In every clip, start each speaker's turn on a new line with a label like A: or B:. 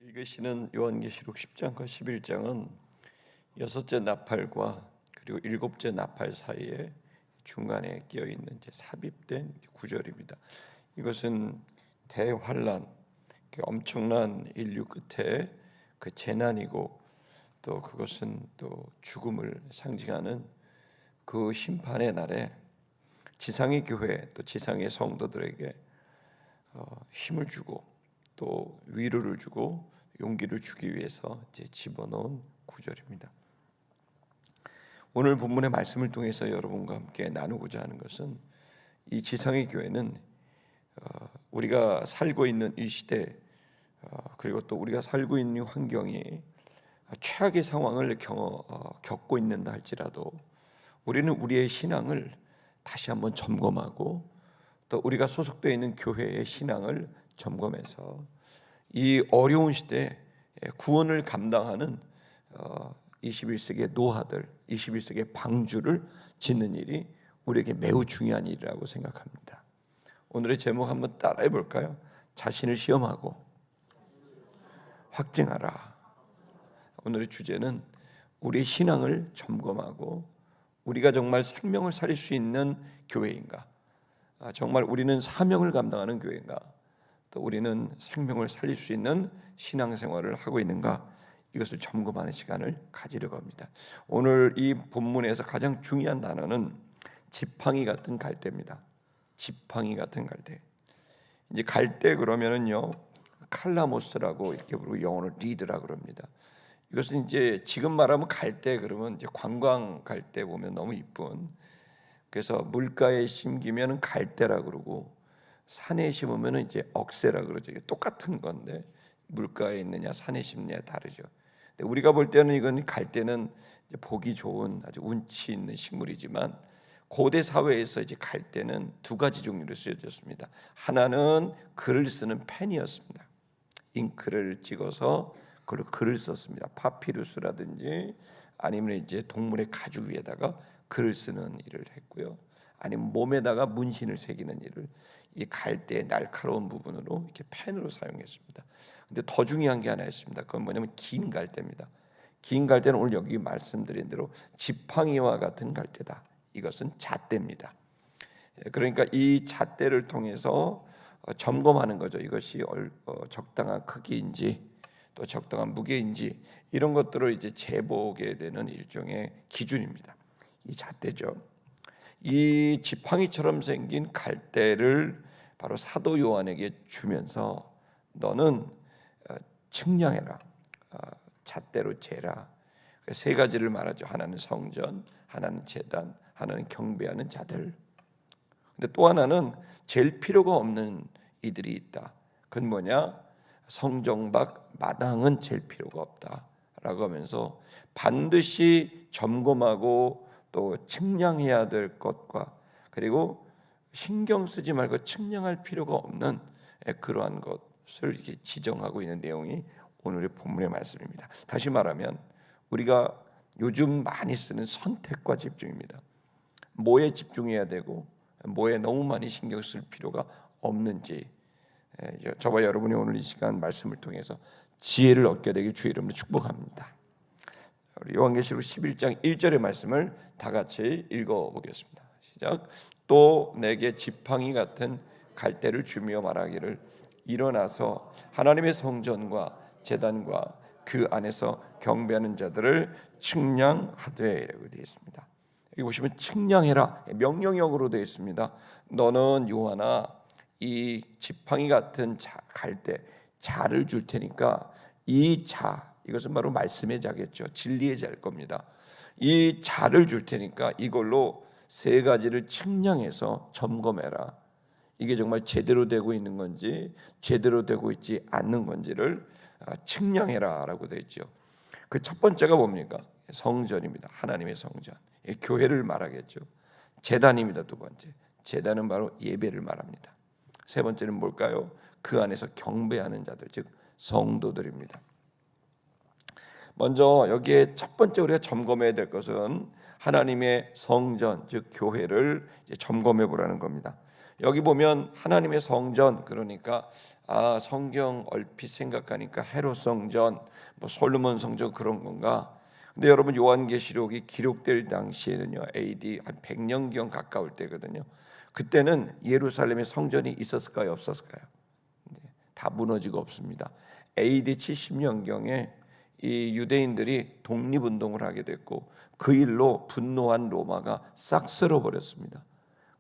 A: 읽으시는 요한계시록 10장과 11장은 여섯째 나팔과 그리고 일곱째 나팔 사이에 중간에 끼어 있는 이제 삽입된 구절입니다. 이것은 대환란, 엄청난 인류 끝에 그 재난이고 또 그것은 또 죽음을 상징하는 그 심판의 날에 지상의 교회 또 지상의 성도들에게 힘을 주고 또 위로를 주고 용기를 주기 위해서 이제 집어넣은 구절입니다. 오늘 본문의 말씀을 통해서 여러분과 함께 나누고자 하는 것은 이 지상의 교회는 우리가 살고 있는 이 시대 그리고 또 우리가 살고 있는 환경이 최악의 상황을 겪고 있는다 할지라도 우리는 우리의 신앙을 다시 한번 점검하고 또 우리가 소속되어 있는 교회의 신앙을 점검해서 이 어려운 시대에 구원을 감당하는 21세기의 노하들, 21세기의 방주를 짓는 일이 우리에게 매우 중요한 일이라고 생각합니다. 오늘의 제목 한번 따라해 볼까요? 자신을 시험하고 확증하라. 오늘의 주제는 우리의 신앙을 점검하고 우리가 정말 생명을 살릴 수 있는 교회인가? 정말 우리는 사명을 감당하는 교회인가? 또 우리는 생명을 살릴 수 있는 신앙생활을 하고 있는가? 이것을 점검하는 시간을 가지려고 합니다. 오늘 이 본문에서 가장 중요한 단어는 지팡이 같은 갈대입니다. 지팡이 같은 갈대. 이제 갈대 그러면은요 칼라모스라고 이렇게 부르고 영어로 리드라고 그럽니다. 이것은 이제 지금 말하면 갈대 그러면 이제 관광 갈대 보면 너무 이쁜. 그래서 물가에 심기면 갈대라 그러고 산에 심으면 이제 억새라 그러죠. 이게 똑같은 건데 물가에 있느냐 산에 심느냐 다르죠. 근데 우리가 볼 때는 이건 갈대는 이제 보기 좋은 아주 운치 있는 식물이지만 고대 사회에서 이제 갈대는 두 가지 종류로 쓰여졌습니다. 하나는 글을 쓰는 펜이었습니다. 잉크를 찍어서 그걸로 글을 썼습니다. 파피루스라든지 아니면 이제 동물의 가죽 위에다가 글을 쓰는 일을 했고요. 아니면 몸에다가 문신을 새기는 일을 이 갈대의 날카로운 부분으로 이렇게 펜으로 사용했습니다. 근데 더 중요한 게 하나 있습니다. 그건 뭐냐면 긴 갈대입니다. 긴 갈대는 오늘 여기 말씀드린 대로 지팡이와 같은 갈대다. 이것은 잣대입니다. 그러니까 이 잣대를 통해서 점검하는 거죠. 이것이 적당한 크기인지 또 적당한 무게인지 이런 것들을 이제 재보게 되는 일종의 기준입니다. 이 잣대죠. 이 지팡이처럼 생긴 갈대를 바로 사도 요한에게 주면서 너는 측량해라, 잣대로 재라. 세 가지를 말하죠. 하나는 성전, 하나는 제단, 하나는 경배하는 자들. 근데 또 하나는 잴 필요가 없는 이들이 있다. 그건 뭐냐? 성정 밖 마당은 잴 필요가 없다라고 하면서 반드시 점검하고 또 측량해야 될 것과 그리고 신경 쓰지 말고 측량할 필요가 없는 그러한 것을 이렇게 지정하고 있는 내용이 오늘의 본문의 말씀입니다. 다시 말하면 우리가 요즘 많이 쓰는 선택과 집중입니다. 뭐에 집중해야 되고 뭐에 너무 많이 신경 쓸 필요가 없는지 저와 여러분이 오늘 이 시간 말씀을 통해서 지혜를 얻게 되길 주의 이름으로 축복합니다. 요한계시록 11장 1절의 말씀을 다 같이 읽어보겠습니다. 시작. 또 내게 지팡이 같은 갈대를 주며 말하기를 일어나서 하나님의 성전과 제단과 그 안에서 경배하는 자들을 측량하되 라고 되어 있습니다. 여기 보시면 측량해라 명령형으로 되어 있습니다. 너는 요한아 이 지팡이 같은 갈대 자를 줄 테니까 이 자 이것은 바로 말씀의 자겠죠. 진리의 자일 겁니다. 이 자를 줄 테니까 이걸로 세 가지를 측량해서 점검해라. 이게 정말 제대로 되고 있는 건지 제대로 되고 있지 않는 건지를 측량해라라고 되어 있죠. 그 첫 번째가 뭡니까? 성전입니다. 하나님의 성전. 교회를 말하겠죠. 제단입니다. 두 번째. 제단은 바로 예배를 말합니다. 세 번째는 뭘까요? 그 안에서 경배하는 자들, 즉 성도들입니다. 먼저 여기에 첫 번째 우리가 점검해야 될 것은 하나님의 성전, 즉 교회를 이제 점검해 보라는 겁니다. 여기 보면 하나님의 성전, 그러니까 성경 얼핏 생각하니까 헤롯 성전, 뭐 솔로몬 성전 그런 건가? 근데 여러분 요한계시록이 기록될 당시에는요 AD 한 100년경 가까울 때거든요. 그때는 예루살렘에 성전이 있었을까요, 없었을까요? 다 무너지고 없습니다. AD 70년경에 이 유대인들이 독립운동을 하게 됐고 그 일로 분노한 로마가 싹 쓸어버렸습니다.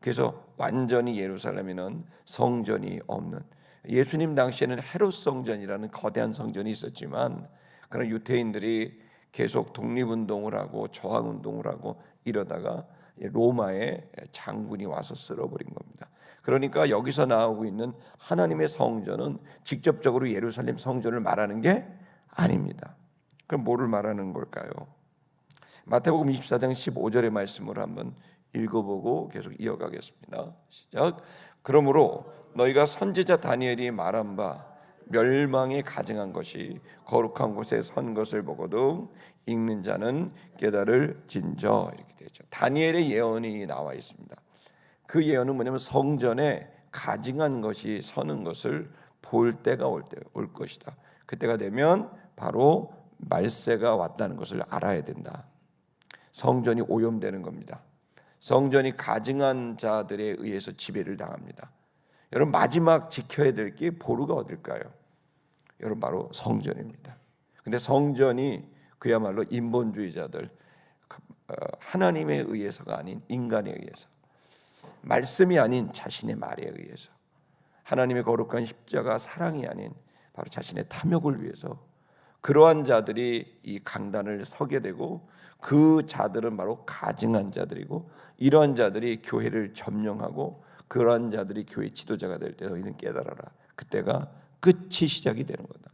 A: 그래서 완전히 예루살렘에는 성전이 없는, 예수님 당시에는 헤롯 성전이라는 거대한 성전이 있었지만 그런 유대인들이 계속 독립운동을 하고 저항운동을 하고 이러다가 로마의 장군이 와서 쓸어버린 겁니다. 그러니까 여기서 나오고 있는 하나님의 성전은 직접적으로 예루살렘 성전을 말하는 게 아닙니다. 그럼 뭐를 말하는 걸까요? 마태복음 24장 15절의 말씀을 한번 읽어보고 계속 이어가겠습니다. 시작. 그러므로 너희가 선지자 다니엘이 말한 바 멸망에 가증한 것이 거룩한 곳에 선 것을 보고도 읽는 자는 깨달을진저, 이렇게 되죠. 다니엘의 예언이 나와 있습니다. 그 예언은 뭐냐면 성전에 가증한 것이 서는 것을 볼 때가 올 것이다. 그때가 되면 바로 말세가 왔다는 것을 알아야 된다. 성전이 오염되는 겁니다. 성전이 가증한 자들에 의해서 지배를 당합니다. 여러분 마지막 지켜야 될 게 보루가 어딜까요? 여러분 바로 성전입니다. 근데 성전이 그야말로 인본주의자들, 하나님에 의해서가 아닌 인간에 의해서, 말씀이 아닌 자신의 말에 의해서, 하나님의 거룩한 십자가 사랑이 아닌 바로 자신의 탐욕을 위해서 그러한 자들이 이 강단을 서게 되고 그 자들은 바로 가증한 자들이고 이러한 자들이 교회를 점령하고 그러한 자들이 교회 지도자가 될 때 너희는 깨달아라. 그때가 끝이 시작이 되는 거다.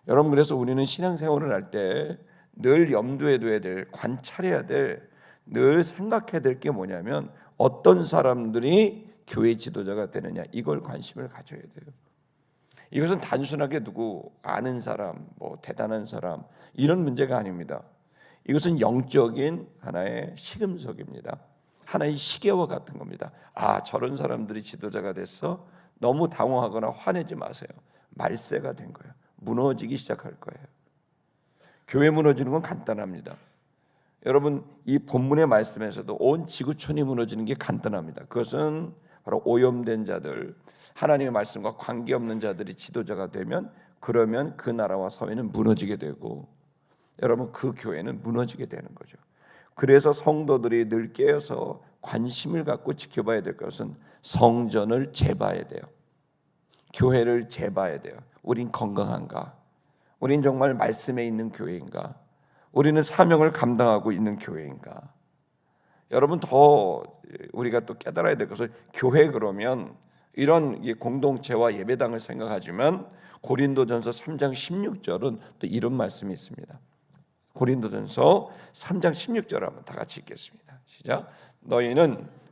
A: 여러분 그래서 우리는 신앙생활을 할 때 늘 염두에 둬야 될, 관찰해야 될, 늘 생각해야 될 게 뭐냐면 어떤 사람들이 교회 지도자가 되느냐, 이걸 관심을 가져야 돼요. 이것은 단순하게 누구 아는 사람, 뭐 대단한 사람 이런 문제가 아닙니다. 이것은 영적인 하나의 시금석입니다. 하나의 시계와 같은 겁니다. 저런 사람들이 지도자가 됐어? 너무 당황하거나 화내지 마세요. 말세가 된 거예요. 무너지기 시작할 거예요. 교회 무너지는 건 간단합니다. 여러분 이 본문의 말씀에서도 온 지구촌이 무너지는 게 간단합니다. 그것은 바로 오염된 자들, 하나님의 말씀과 관계없는 자들이 지도자가 되면 그러면 그 나라와 사회는 무너지게 되고 여러분 그 교회는 무너지게 되는 거죠. 그래서 성도들이 늘 깨어서 관심을 갖고 지켜봐야 될 것은 성전을 재봐야 돼요. 교회를 재봐야 돼요. 우린 건강한가? 우린 정말 말씀에 있는 교회인가? 우리는 사명을 감당하고 있는 교회인가? 여러분 더 우리가 또 깨달아야 될 것은 교회 그러면 이런 공동체와 예배당을 생각하지만 고린도전서 3장 16절은 또 이런 말씀이 있습니다. 고린도전서 3장 16절 한번 다 같이 읽겠습니다. 시작.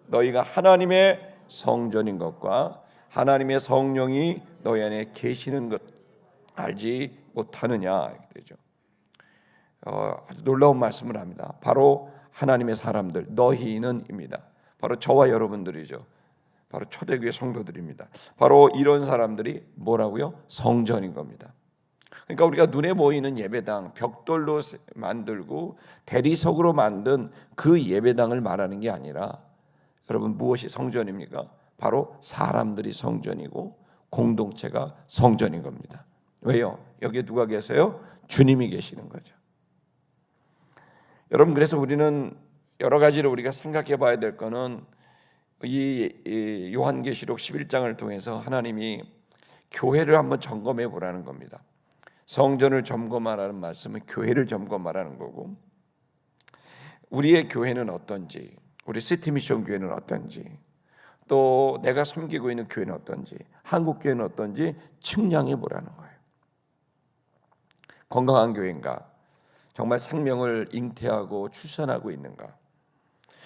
A: 너희가 하나님의 성전인 것과 하나님의 성령이 너희 안에 계시는 것 알지 못하느냐, 이렇게 되죠. 아주 놀라운 말씀을 합니다. 바로 하나님의 사람들, 너희는입니다. 바로 저와 여러분들이죠. 바로 초대교회 성도들입니다. 바로 이런 사람들이 뭐라고요? 성전인 겁니다. 그러니까 우리가 눈에 보이는 예배당, 벽돌로 만들고 대리석으로 만든 그 예배당을 말하는 게 아니라 여러분 무엇이 성전입니까? 바로 사람들이 성전이고 공동체가 성전인 겁니다. 왜요? 여기에 누가 계세요? 주님이 계시는 거죠. 여러분 그래서 우리는 여러 가지로 우리가 생각해 봐야 될 거는 이 요한계시록 11장을 통해서 하나님이 교회를 한번 점검해 보라는 겁니다. 성전을 점검하라는 말씀은 교회를 점검하라는 거고 우리의 교회는 어떤지, 우리 시티미션 교회는 어떤지, 또 내가 섬기고 있는 교회는 어떤지, 한국 교회는 어떤지 측량해 보라는 거예요. 건강한 교회인가? 정말 생명을 잉태하고 출산하고 있는가?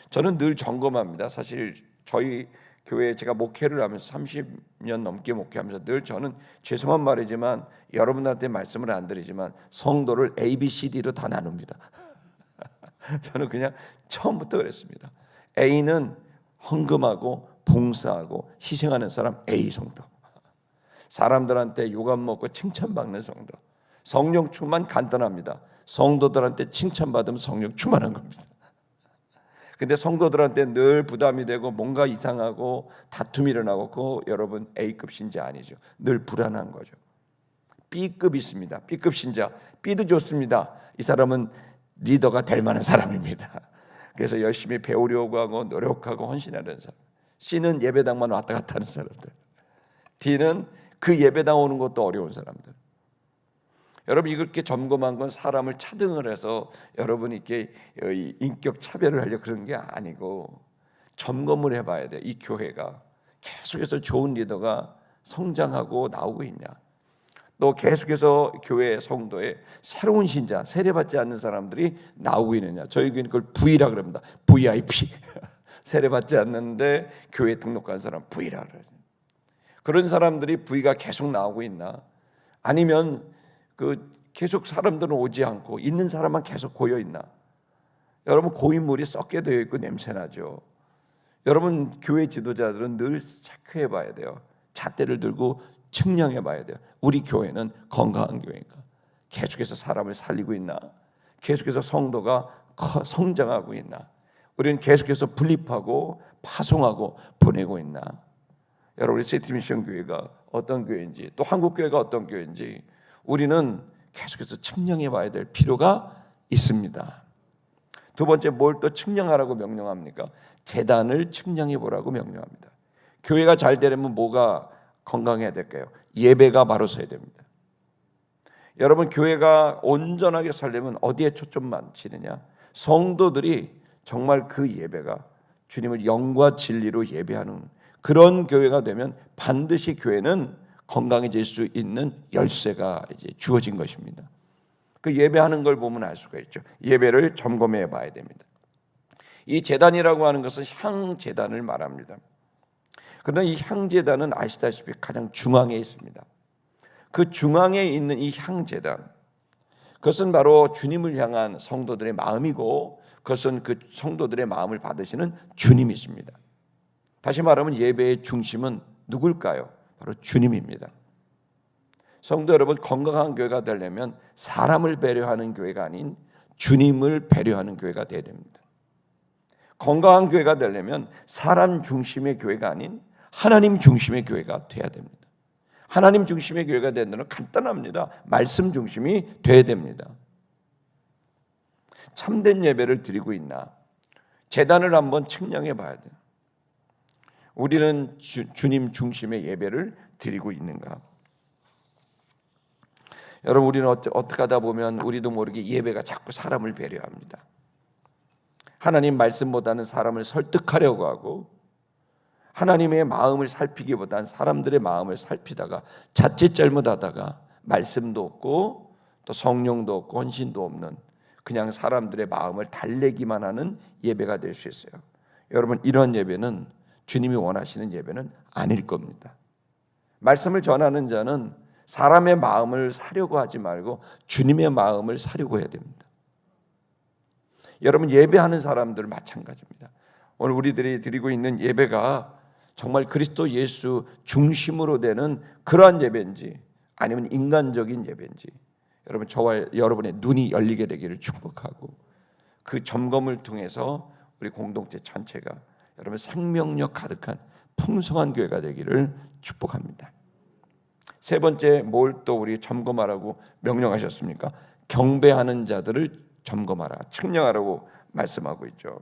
A: 저는 늘 점검합니다. 사실 저희 교회에 제가 목회를 하면서 30년 넘게 목회하면서 늘 저는 죄송한 말이지만 여러분들한테 말씀을 안 드리지만 성도를 A, B, C, D로 다 나눕니다. 저는 그냥 처음부터 그랬습니다. A는 헌금하고 봉사하고 희생하는 사람 A 성도. 사람들한테 욕 안 먹고 칭찬받는 성도. 성령 충만 간단합니다. 성도들한테 칭찬받으면 성령 충만한 겁니다. 근데 성도들한테 늘 부담이 되고 뭔가 이상하고 다툼이 일어나고 그거 여러분 A급 신자 아니죠. 늘 불안한 거죠. B급 있습니다. B급 신자. B도 좋습니다. 이 사람은 리더가 될 만한 사람입니다. 그래서 열심히 배우려고 하고 노력하고 헌신하는 사람. C는 예배당만 왔다 갔다 하는 사람들. D는 그 예배당 오는 것도 어려운 사람들. 여러분 이렇게 점검한 건 사람을 차등을 해서 여러분이 이렇게 인격 차별을 하려고 그런 게 아니고 점검을 해봐야 돼요. 이 교회가 계속해서 좋은 리더가 성장하고 나오고 있냐, 또 계속해서 교회 성도에 새로운 신자, 세례받지 않는 사람들이 나오고 있느냐. 저희 교회는 그걸 V라 그럽니다. VIP. 세례받지 않는데 교회에 등록한 사람 V라 그래요. 그런 사람들이 V가 계속 나오고 있나? 아니면 계속 사람들은 오지 않고 있는 사람만 계속 고여 있나? 여러분 고인물이 썩게 되어 있고 냄새나죠. 여러분 교회 지도자들은 늘 체크해 봐야 돼요. 잣대를 들고 측량해 봐야 돼요. 우리 교회는 건강한 교회인가? 계속해서 사람을 살리고 있나? 계속해서 성도가 성장하고 있나? 우리는 계속해서 분립하고 파송하고 보내고 있나? 여러분 우리 세티미션 교회가 어떤 교회인지, 또 한국 교회가 어떤 교회인지 우리는 계속해서 측량해 봐야 될 필요가 있습니다. 두 번째, 뭘 또 측량하라고 명령합니까? 재단을 측량해 보라고 명령합니다. 교회가 잘 되려면 뭐가 건강해야 될까요? 예배가 바로 서야 됩니다. 여러분 교회가 온전하게 살려면 어디에 초점만 치느냐? 성도들이 정말 그 예배가 주님을 영과 진리로 예배하는 그런 교회가 되면 반드시 교회는 건강해질 수 있는 열쇠가 이제 주어진 것입니다. 그 예배하는 걸 보면 알 수가 있죠. 예배를 점검해 봐야 됩니다. 이 제단이라고 하는 것은 향제단을 말합니다. 그러나 이 향제단은 아시다시피 가장 중앙에 있습니다. 그 중앙에 있는 이 향제단, 그것은 바로 주님을 향한 성도들의 마음이고 그것은 그 성도들의 마음을 받으시는 주님이십니다. 다시 말하면 예배의 중심은 누굴까요? 바로 주님입니다. 성도 여러분, 건강한 교회가 되려면 사람을 배려하는 교회가 아닌 주님을 배려하는 교회가 되어야 됩니다. 건강한 교회가 되려면 사람 중심의 교회가 아닌 하나님 중심의 교회가 되어야 됩니다. 하나님 중심의 교회가 되는 건 간단합니다. 말씀 중심이 되어야 됩니다. 참된 예배를 드리고 있나? 제단을 한번 측량해 봐야 돼요. 우리는 주님 중심의 예배를 드리고 있는가? 여러분 우리는 어떻게 하다 보면 우리도 모르게 예배가 자꾸 사람을 배려합니다. 하나님 말씀보다는 사람을 설득하려고 하고 하나님의 마음을 살피기보다는 사람들의 마음을 살피다가 자칫 잘못하다가 말씀도 없고 또 성령도 없고 헌신도 없는 그냥 사람들의 마음을 달래기만 하는 예배가 될 수 있어요. 여러분 이런 예배는 주님이 원하시는 예배는 아닐 겁니다. 말씀을 전하는 자는 사람의 마음을 사려고 하지 말고 주님의 마음을 사려고 해야 됩니다. 여러분 예배하는 사람들 마찬가지입니다. 오늘 우리들이 드리고 있는 예배가 정말 그리스도 예수 중심으로 되는 그러한 예배인지 아니면 인간적인 예배인지 여러분 저와 여러분의 눈이 열리게 되기를 축복하고 그 점검을 통해서 우리 공동체 전체가 여러분 생명력 가득한 풍성한 교회가 되기를 축복합니다. 세 번째, 뭘 또 우리 점검하라고 명령하셨습니까? 경배하는 자들을 점검하라, 측량하라고 말씀하고 있죠.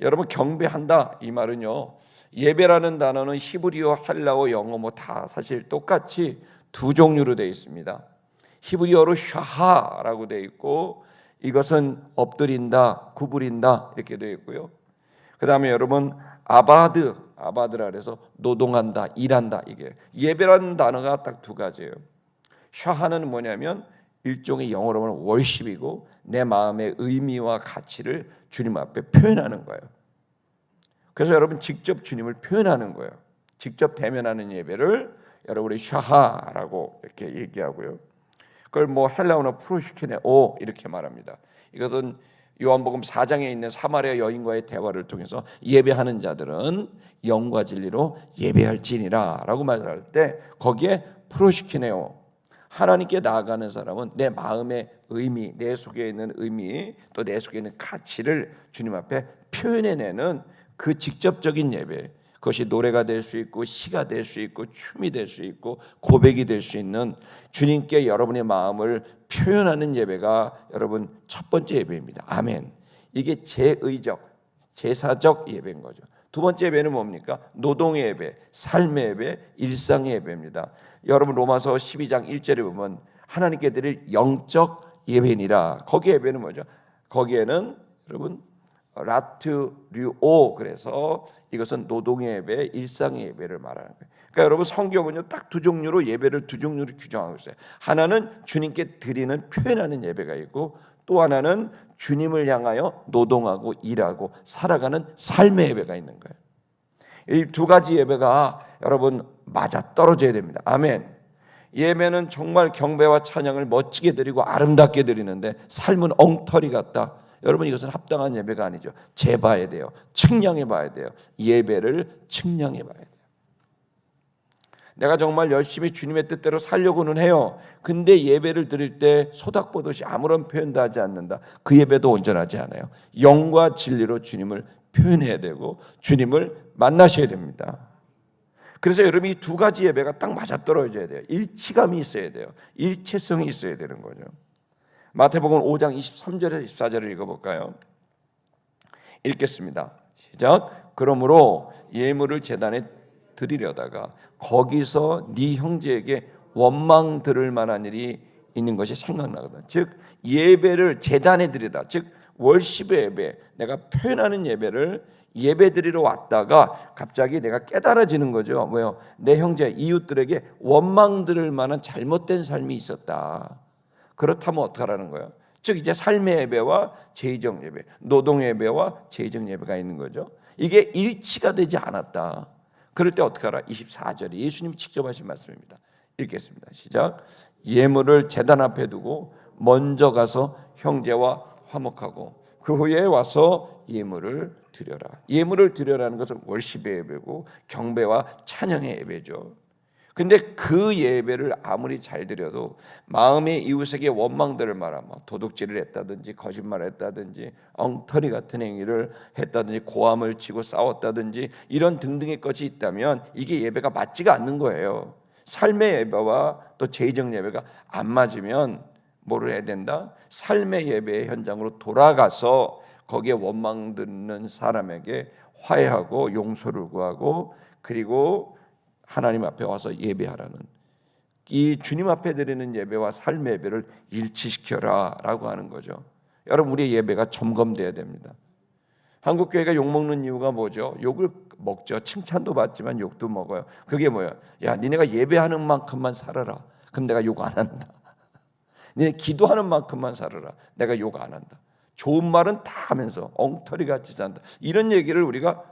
A: 여러분 경배한다 이 말은요, 예배라는 단어는 히브리어, 헬라어, 영어 뭐 다 사실 똑같이 두 종류로 되어 있습니다. 히브리어로 샤하라고 되어 있고 이것은 엎드린다, 구부린다 이렇게 되어 있고요. 그 다음에 여러분 아바드라 그래서 노동한다, 일한다. 이게 예배라는 단어가 딱 두 가지예요. 샤하는 뭐냐면 일종의 영어로는 월십이고 내 마음의 의미와 가치를 주님 앞에 표현하는 거예요. 그래서 여러분 직접 주님을 표현하는 거예요. 직접 대면하는 예배를 여러분이 샤하라고 이렇게 얘기하고요. 그걸 뭐 헬라어나 프로시케네오 이렇게 말합니다. 이것은 요한복음 4장에 있는 사마리아 여인과의 대화를 통해서 예배하는 자들은 영과 진리로 예배할지니라 라고 말할 때 거기에 프로시키네오, 하나님께 나아가는 사람은 내 마음의 의미, 내 속에 있는 의미, 또 내 속에 있는 가치를 주님 앞에 표현해내는 그 직접적인 예배, 그것이 노래가 될 수 있고 시가 될 수 있고 춤이 될 수 있고 고백이 될 수 있는 주님께 여러분의 마음을 표현하는 예배가 여러분 첫 번째 예배입니다. 아멘. 이게 제의적, 제사적 예배인 거죠. 두 번째 예배는 뭡니까? 노동의 예배, 삶의 예배, 일상의 예배입니다. 여러분 로마서 12장 1절에 보면 하나님께 드릴 영적 예배니라. 거기 예배는 뭐죠? 거기에는 여러분 라트류오, 그래서 이것은 노동의 예배, 일상의 예배를 말하는 거예요. 그러니까 여러분 성경은요 딱 두 종류로 예배를 두 종류로 규정하고 있어요. 하나는 주님께 드리는 표현하는 예배가 있고 또 하나는 주님을 향하여 노동하고 일하고 살아가는 삶의 예배가 있는 거예요. 이 두 가지 예배가 여러분 맞아 떨어져야 됩니다. 아멘. 예배는 정말 경배와 찬양을 멋지게 드리고 아름답게 드리는데 삶은 엉터리 같다. 여러분 이것은 합당한 예배가 아니죠. 재봐야 돼요. 측량해 봐야 돼요. 예배를 측량해 봐야 돼요. 내가 정말 열심히 주님의 뜻대로 살려고는 해요. 근데 예배를 드릴 때 소닥보듯이 아무런 표현도 하지 않는다. 그 예배도 온전하지 않아요. 영과 진리로 주님을 표현해야 되고 주님을 만나셔야 됩니다. 그래서 여러분 이 두 가지 예배가 딱 맞아떨어져야 돼요. 일치감이 있어야 돼요. 일체성이 있어야 되는 거죠. 마태복음 5장 23절에서 24절을 읽어볼까요? 읽겠습니다. 시작. 그러므로 예물을 제단에 드리려다가 거기서 네 형제에게 원망 들을 만한 일이 있는 것이 생각나거든. 즉 예배를 제단에 드리다, 즉 월십의 예배, 내가 표현하는 예배를 예배드리러 왔다가 갑자기 내가 깨달아지는 거죠. 뭐요? 내 형제 이웃들에게 원망 들을 만한 잘못된 삶이 있었다. 그렇다면 어떡하라는 거예요? 즉 이제 삶의 예배와 제의적 예배, 노동 예배와 제의적 예배가 있는 거죠. 이게 일치가 되지 않았다. 그럴 때 어떡하라? 24절에 예수님이 직접 하신 말씀입니다. 읽겠습니다. 시작. 예물을 제단 앞에 두고 먼저 가서 형제와 화목하고 그 후에 와서 예물을 드려라. 예물을 드려라는 것은 월십의 예배고 경배와 찬양의 예배죠. 근데 그 예배를 아무리 잘 드려도 마음의 이웃에게 원망들을 말하면 도둑질을 했다든지 거짓말을 했다든지 엉터리 같은 행위를 했다든지 고함을 치고 싸웠다든지 이런 등등의 것이 있다면 이게 예배가 맞지가 않는 거예요. 삶의 예배와 또 제의적 예배가 안 맞으면 뭐를 해야 된다? 삶의 예배의 현장으로 돌아가서 거기에 원망 듣는 사람에게 화해하고 용서를 구하고 그리고 하나님 앞에 와서 예배하라는, 이 주님 앞에 드리는 예배와 삶의 예배를 일치시켜라 라고 하는 거죠. 여러분 우리의 예배가 점검돼야 됩니다. 한국교회가 욕먹는 이유가 뭐죠? 욕을 먹죠. 칭찬도 받지만 욕도 먹어요. 그게 뭐야? 야 니네가 예배하는 만큼만 살아라. 그럼 내가 욕 안 한다. 니네 기도하는 만큼만 살아라. 내가 욕 안 한다. 좋은 말은 다 하면서 엉터리 같이 산다. 이런 얘기를 우리가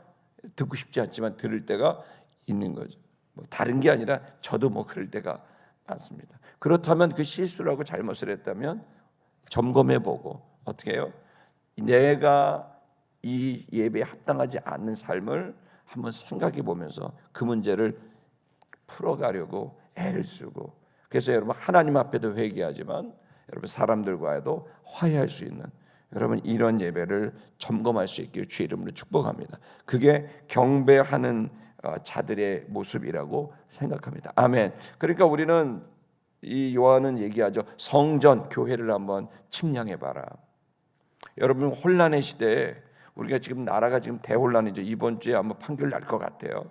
A: 듣고 싶지 않지만 들을 때가 있는 거죠. 뭐 다른 게 아니라 저도 뭐 그럴 때가 많습니다. 그렇다면 그 실수를 하고 잘못을 했다면 점검해보고 어떻게 해요? 내가 이 예배에 합당하지 않는 삶을 한번 생각해보면서 그 문제를 풀어가려고 애를 쓰고, 그래서 여러분 하나님 앞에도 회개하지만 여러분 사람들과도 화해할 수 있는 여러분 이런 예배를 점검할 수 있기를 주의 이름으로 축복합니다. 그게 경배하는 자들의 모습이라고 생각합니다. 아멘. 그러니까 우리는 이 요한은 얘기하죠. 성전 교회를 한번 측량해봐라. 여러분 혼란의 시대에 우리가 지금 나라가 지금 대혼란이죠. 이번 주에 아마 판결 날 것 같아요.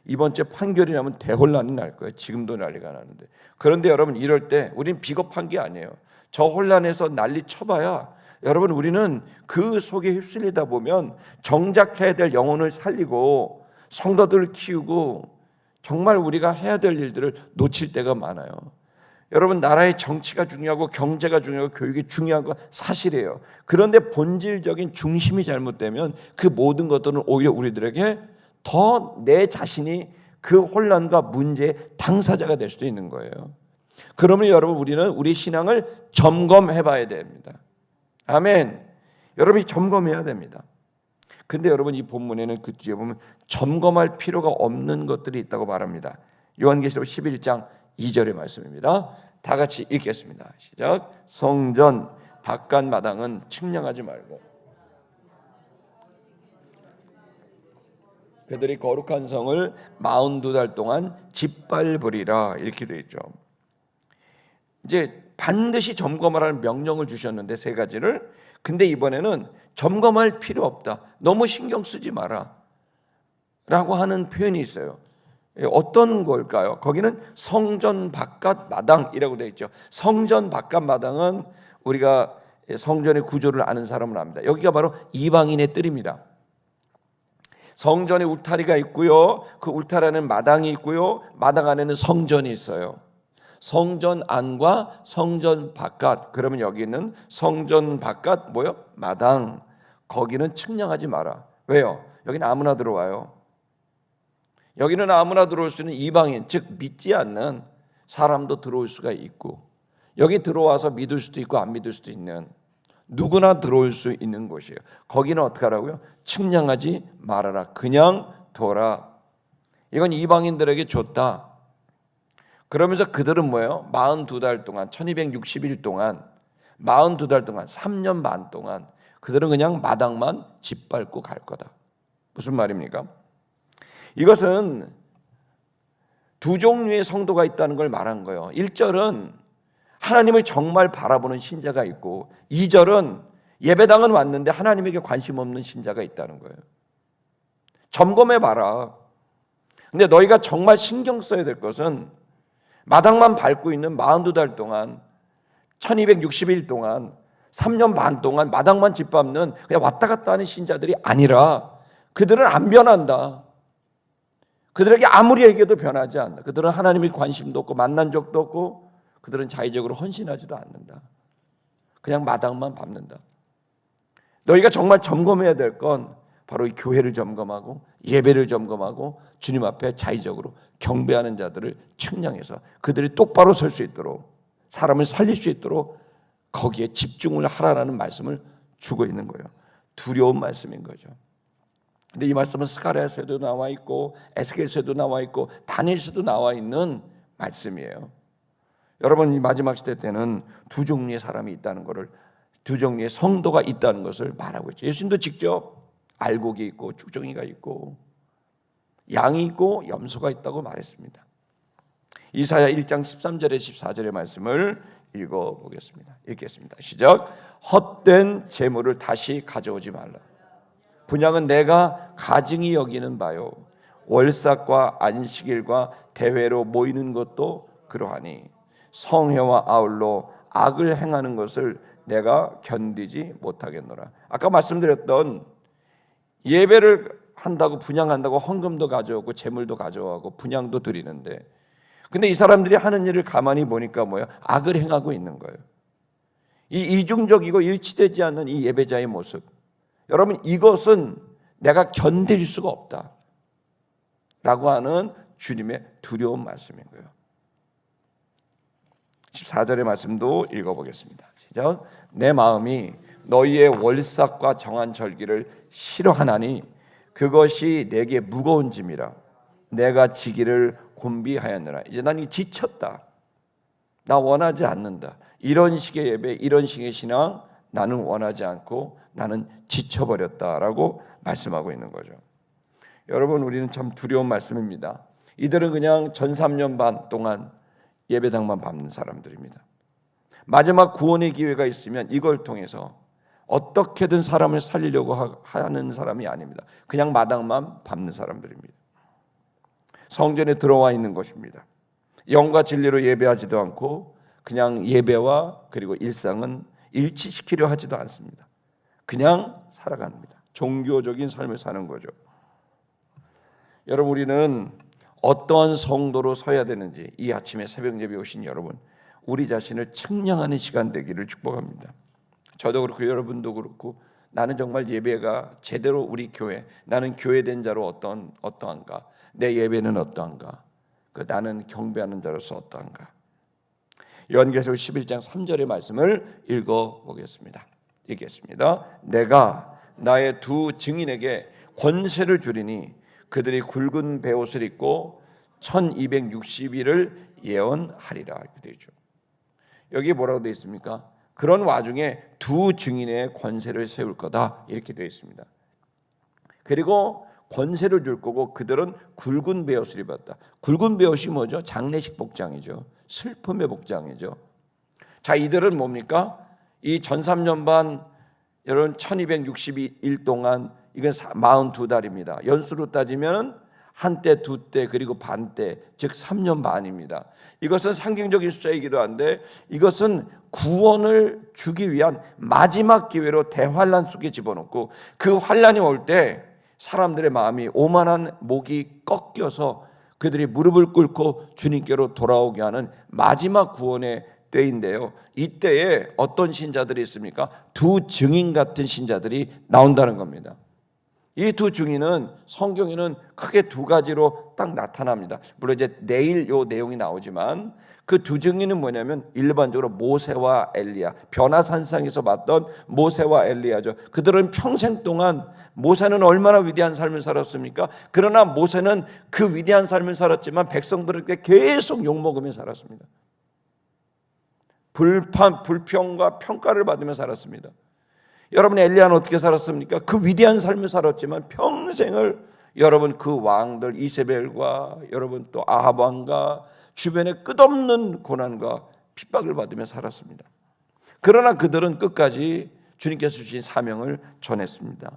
A: 이번 주에 판결이 나면 대혼란이 날 거예요. 지금도 난리가 나는데. 그런데 여러분 이럴 때 우리는 비겁한 게 아니에요. 저 혼란에서 난리 쳐봐야 여러분 우리는 그 속에 휩쓸리다 보면 정작 해야 될 영혼을 살리고 성도들을 키우고 정말 우리가 해야 될 일들을 놓칠 때가 많아요. 여러분 나라의 정치가 중요하고 경제가 중요하고 교육이 중요한 건 사실이에요. 그런데 본질적인 중심이 잘못되면 그 모든 것들은 오히려 우리들에게 더 내 자신이 그 혼란과 문제의 당사자가 될 수도 있는 거예요. 그러면 여러분 우리는 우리 신앙을 점검해 봐야 됩니다. 아멘. 여러분이 점검해야 됩니다. 근데 여러분 이 본문에는 그 뒤에 보면 점검할 필요가 없는 것들이 있다고 말합니다. 요한계시록 11장 2절의 말씀입니다. 다 같이 읽겠습니다. 시작. 성전 바깥 마당은 측량하지 말고 그들이 거룩한 성을 42달 동안 짓밟으리라 이렇게 되어 있죠. 이제 반드시 점검하라는 명령을 주셨는데 세 가지를, 근데 이번에는 점검할 필요 없다, 너무 신경 쓰지 마라 라고 하는 표현이 있어요. 어떤 걸까요? 거기는 성전 바깥 마당이라고 되어 있죠. 성전 바깥 마당은 우리가 성전의 구조를 아는 사람은 압니다. 여기가 바로 이방인의 뜰입니다. 성전에 울타리가 있고요, 그 울타리 안에는 마당이 있고요, 마당 안에는 성전이 있어요. 성전 안과 성전 바깥, 그러면 여기는 성전 바깥 뭐요? 마당. 거기는 측량하지 마라. 왜요? 여기는 아무나 들어와요. 여기는 아무나 들어올 수 있는 이방인, 즉 믿지 않는 사람도 들어올 수가 있고, 여기 들어와서 믿을 수도 있고 안 믿을 수도 있는, 누구나 들어올 수 있는 곳이에요. 거기는 어떻게 하라고요? 측량하지 말아라. 그냥 둬라. 이건 이방인들에게 줬다. 그러면서 그들은 뭐예요? 42달 동안, 1260일 동안, 42달 동안, 3년 반 동안 그들은 그냥 마당만 짓밟고 갈 거다. 무슨 말입니까? 이것은 두 종류의 성도가 있다는 걸 말한 거예요. 1절은 하나님을 정말 바라보는 신자가 있고, 2절은 예배당은 왔는데 하나님에게 관심 없는 신자가 있다는 거예요. 점검해 봐라. 근데 너희가 정말 신경 써야 될 것은 마당만 밟고 있는 42달 동안, 1260일 동안, 3년 반 동안 마당만 짓밟는 그냥 왔다 갔다 하는 신자들이 아니라, 그들은 안 변한다. 그들에게 아무리 얘기해도 변하지 않는다. 그들은 하나님의 관심도 없고 만난 적도 없고 그들은 자의적으로 헌신하지도 않는다. 그냥 마당만 밟는다. 너희가 정말 점검해야 될 건 바로 이 교회를 점검하고 예배를 점검하고 주님 앞에 자의적으로 경배하는 자들을 측량해서 그들이 똑바로 설 수 있도록, 사람을 살릴 수 있도록 거기에 집중을 하라는 말씀을 주고 있는 거예요. 두려운 말씀인 거죠. 근데 이 말씀은 스가랴서에도 나와 있고 에스겔서에도 나와 있고 다니엘서도 나와 있는 말씀이에요. 여러분, 이 마지막 시대 때는 두 종류의 사람이 있다는 것을, 두 종류의 성도가 있다는 것을 말하고 있죠. 예수님도 직접 알곡이 있고 쭉정이가 있고 양이 있고 염소가 있다고 말했습니다. 이사야 1장 13절에 14절의 말씀을 읽어보겠습니다. 읽겠습니다. 시작. 헛된 재물을 다시 가져오지 말라. 분향은 내가 가증히 여기는 바요. 월삭과 안식일과 대회로 모이는 것도 그러하니 성회와 아울러 악을 행하는 것을 내가 견디지 못하겠노라. 아까 말씀드렸던 예배를 한다고 분향한다고 헌금도 가져오고 재물도 가져오고 분향도 드리는데, 근데 이 사람들이 하는 일을 가만히 보니까 뭐예요? 악을 행하고 있는 거예요. 이 이중적이고 일치되지 않는 이 예배자의 모습, 여러분, 이것은 내가 견딜 수가 없다 라고 하는 주님의 두려운 말씀인 거예요. 14절의 말씀도 읽어보겠습니다. 시작. 내 마음이 너희의 월삭과 정한 절기를 싫어하나니 그것이 내게 무거운 짐이라. 내가 지기를 곤비하였느라. 이제 난 지쳤다. 나 원하지 않는다. 이런 식의 예배, 이런 식의 신앙 나는 원하지 않고 나는 지쳐버렸다라고 말씀하고 있는 거죠. 여러분, 우리는 참 두려운 말씀입니다. 이들은 그냥 전 3년 반 동안 예배당만 밟는 사람들입니다. 마지막 구원의 기회가 있으면 이걸 통해서 어떻게든 사람을 살리려고 하는 사람이 아닙니다. 그냥 마당만 밟는 사람들입니다. 성전에 들어와 있는 것입니다. 영과 진리로 예배하지도 않고 그냥 예배와 그리고 일상은 일치시키려 하지도 않습니다. 그냥 살아갑니다. 종교적인 삶을 사는 거죠. 여러분, 우리는 어떠한 성도로 서야 되는지 이 아침에 새벽 예배 오신 여러분, 우리 자신을 측량하는 시간 되기를 축복합니다. 저도 그렇고 여러분도 그렇고, 나는 정말 예배가 제대로 우리 교회, 나는 교회된 자로 어떠한가, 내 예배는 어떠한가, 나는 경배하는 자로서 어떠한가. 요한계시록 11장 3절의 말씀을 읽어보겠습니다. 얘기했습니다. 내가 나의 두 증인에게 권세를 주리니 그들이 굵은 베옷을 입고 1260일을 예언하리라. 이렇게 되죠. 여기 뭐라고 되어 있습니까? 그런 와중에 두 증인의 권세를 세울 거다 이렇게 되어 있습니다. 그리고 권세를 줄 거고 그들은 굵은 베옷을 입었다. 굵은 베옷이 뭐죠? 장례식 복장이죠. 슬픔의 복장이죠. 자, 이들은 뭡니까? 이 전삼년반 여러분 1262일 동안 이건 42달입니다. 연수로 따지면 한때, 두때, 그리고 반때, 즉 3년 반입니다. 이것은 상징적인 숫자이기도 한데 이것은 구원을 주기 위한 마지막 기회로 대환란 속에 집어넣고 그 환란이 올 때 사람들의 마음이 오만한 목이 꺾여서 그들이 무릎을 꿇고 주님께로 돌아오게 하는 마지막 구원의 때인데요. 이때에 어떤 신자들이 있습니까? 두 증인 같은 신자들이 나온다는 겁니다. 이 두 증인은 성경에는 크게 두 가지로 딱 나타납니다. 물론 이제 내일 요 내용이 나오지만 그 두 증인은 뭐냐면 일반적으로 모세와 엘리야, 변화산상에서 봤던 모세와 엘리야죠. 그들은 평생 동안 모세는 얼마나 위대한 삶을 살았습니까? 그러나 모세는 그 위대한 삶을 살았지만 백성들에게 계속 욕먹으며 살았습니다. 불평과 평가를 받으며 살았습니다. 여러분 엘리야는 어떻게 살았습니까? 그 위대한 삶을 살았지만 평생을 여러분 그 왕들 이세벨과 여러분 또 아합 왕과 주변에 끝없는 고난과 핍박을 받으며 살았습니다. 그러나 그들은 끝까지 주님께서 주신 사명을 전했습니다.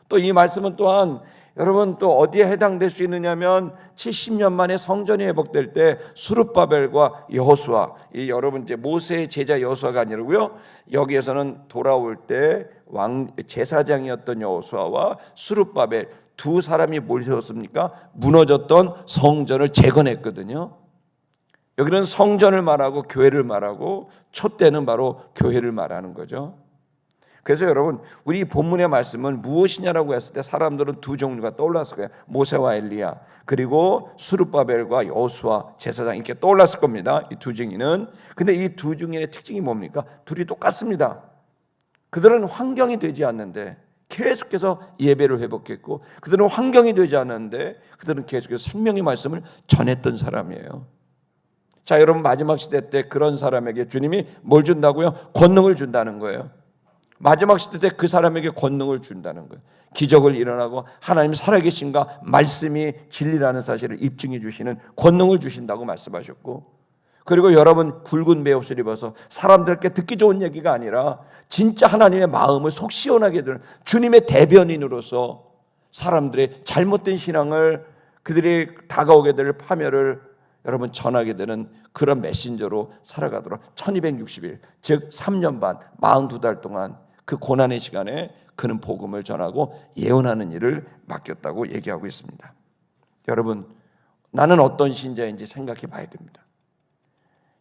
A: 또 이 말씀은 또한 여러분 또 어디에 해당될 수 있느냐면 70년 만에 성전이 회복될 때 수르바벨과 여호수아, 이 여러분 이제 모세의 제자 여호수아가 아니라고요. 여기에서는 돌아올 때 왕 제사장이었던 여호수아와 수르바벨 두 사람이 뭘 세웠습니까? 무너졌던 성전을 재건했거든요. 여기는 성전을 말하고 교회를 말하고 촛대는 바로 교회를 말하는 거죠. 그래서 여러분 우리 본문의 말씀은 무엇이냐라고 했을 때 사람들은 두 종류가 떠올랐을 거예요. 모세와 엘리야 그리고 수르바벨과 여호수아 제사장 이렇게 떠올랐을 겁니다. 이 두 증인은. 근데 이 두 증인의 특징이 뭡니까? 둘이 똑같습니다. 그들은 환경이 되지 않는데 계속해서 예배를 회복했고 그들은 환경이 되지 않는데 그들은 계속해서 생명의 말씀을 전했던 사람이에요. 자, 여러분 마지막 시대 때 그런 사람에게 주님이 뭘 준다고요? 권능을 준다는 거예요. 마지막 시대 때 그 사람에게 권능을 준다는 거예요. 기적을 일어나고 하나님 살아계신가 말씀이 진리라는 사실을 입증해 주시는 권능을 주신다고 말씀하셨고 그리고 여러분 굵은 베옷을 입어서 사람들께 듣기 좋은 얘기가 아니라 진짜 하나님의 마음을 속 시원하게 드는 주님의 대변인으로서 사람들의 잘못된 신앙을 그들이 다가오게 될 파멸을 여러분 전하게 되는 그런 메신저로 살아가도록 1260일 즉 3년 반 42달 동안 그 고난의 시간에 그는 복음을 전하고 예언하는 일을 맡겼다고 얘기하고 있습니다. 여러분 나는 어떤 신자인지 생각해 봐야 됩니다.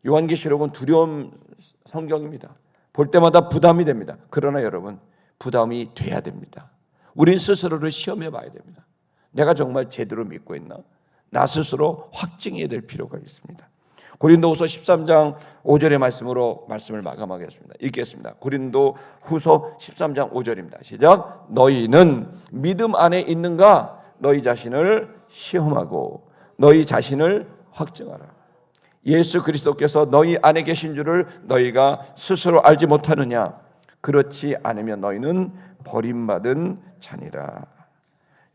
A: 요한계시록은 두려운 성경입니다. 볼 때마다 부담이 됩니다. 그러나 여러분 부담이 돼야 됩니다. 우린 스스로를 시험해 봐야 됩니다. 내가 정말 제대로 믿고 있나? 나 스스로 확증해야 될 필요가 있습니다. 고린도후서 13장 5절의 말씀으로 말씀을 마감하겠습니다. 읽겠습니다. 고린도후서 13장 5절입니다. 시작. 너희는 믿음 안에 있는가? 너희 자신을 시험하고 너희 자신을 확증하라. 예수 그리스도께서 너희 안에 계신 줄을 너희가 스스로 알지 못하느냐? 그렇지 않으면 너희는 버림받은 자니라.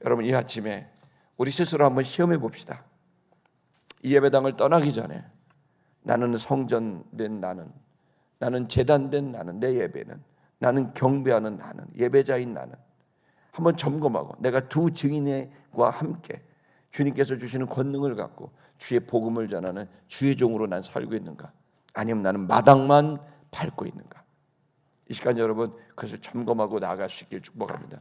A: 여러분 이 아침에 우리 스스로 한번 시험해 봅시다. 이 예배당을 떠나기 전에 나는 성전된 나는 제단된 나는 내 예배는 나는 경배하는 나는 예배자인 나는 한번 점검하고 내가 두 증인과 함께 주님께서 주시는 권능을 갖고 주의 복음을 전하는 주의 종으로 난 살고 있는가? 아니면 나는 마당만 밟고 있는가? 이 시간 여러분 그것을 점검하고 나아갈 수 있길 축복합니다.